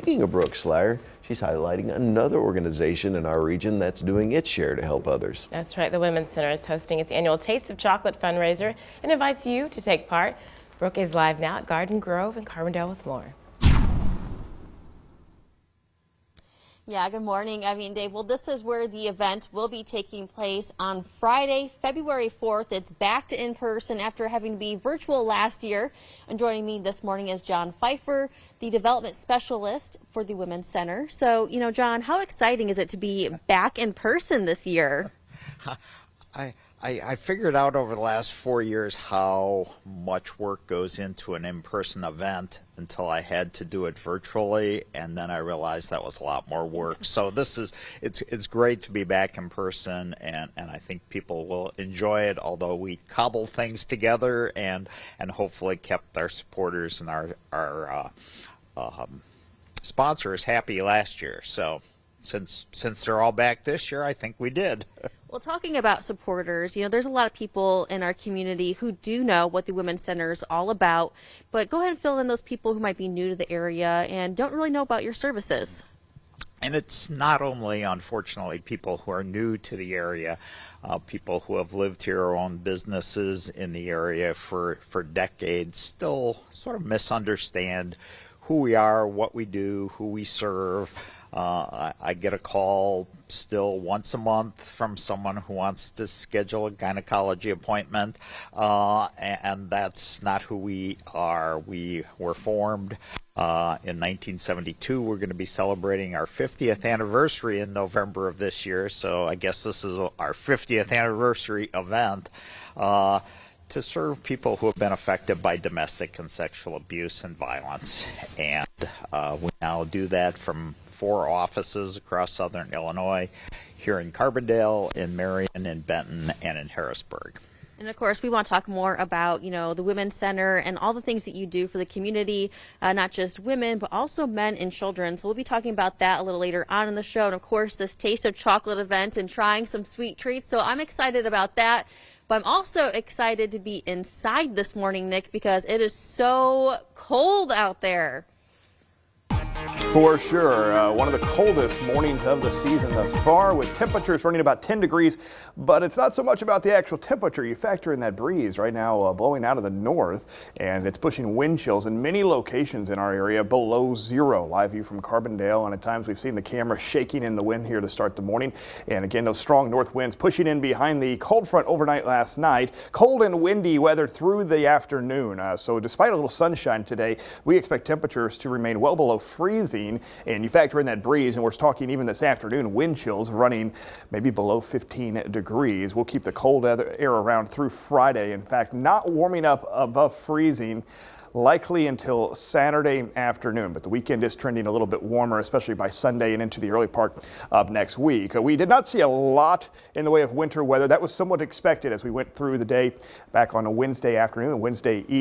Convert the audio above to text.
Speaking of Brooke Slyer, she's highlighting another organization in our region that's doing its share to help others. That's right. The Women's Center is hosting its annual Taste of Chocolate fundraiser and invites you to take part. Brooke is live now at Garden Grove in Carbondale with more. Yeah, good morning, Evie and Dave. Well, this is where the event will be taking place on Friday, February 4th. It's back to in-person after having to be virtual last year. And joining me this morning is John Pfeiffer, the development specialist for the Women's Center. So, John, how exciting is it to be back in person this year? I figured out over the last 4 years how much work goes into an in-person event until I had to do it virtually, and then I realized that was a lot more work. So it's great to be back in person, and I think people will enjoy it, although we cobbled things together and hopefully kept our supporters and our sponsors happy last year. So since they're all back this year, I think we did. Well, talking about supporters, there's a lot of people in our community who do know what the Women's Center is all about, but go ahead and fill in those people who might be new to the area and don't really know about your services. And it's not only, unfortunately, people who are new to the area, people who have lived here or owned businesses in the area for decades still sort of misunderstand who we are, what we do, who we serve. I get a call still once a month from someone who wants to schedule a gynecology appointment, and that's not who we are. We were formed in 1972. We're going to be celebrating our 50th anniversary in November of this year, so I guess this is our 50th anniversary event. To serve people who have been affected by domestic and sexual abuse and violence. And we now do that from 4 offices across southern Illinois, here in Carbondale, in Marion, in Benton, and in Harrisburg. And of course, we want to talk more about, the Women's Center and all the things that you do for the community, not just women, but also men and children. So we'll be talking about that a little later on in the show. And of course, this Taste of Chocolate event and trying some sweet treats. So I'm excited about that. But I'm also excited to be inside this morning, Nick, because it is so cold out there. For sure. One of the coldest mornings of the season thus far, with temperatures running about 10 degrees. But it's not so much about the actual temperature. You factor in that breeze right now blowing out of the north, and it's pushing wind chills in many locations in our area below zero. Live view from Carbondale, and at times we've seen the camera shaking in the wind here to start the morning. And again, those strong north winds pushing in behind the cold front overnight last night. Cold and windy weather through the afternoon. So despite a little sunshine today, we expect temperatures to remain well below freezing. And you factor in that breeze, and we're talking even this afternoon, wind chills running maybe below 15 degrees. We'll keep the cold air around through Friday. In fact, not warming up above freezing likely until Saturday afternoon, but the weekend is trending a little bit warmer, especially by Sunday and into the early part of next week. We did not see a lot in the way of winter weather. That was somewhat expected as we went through the day back on a Wednesday afternoon and Wednesday evening.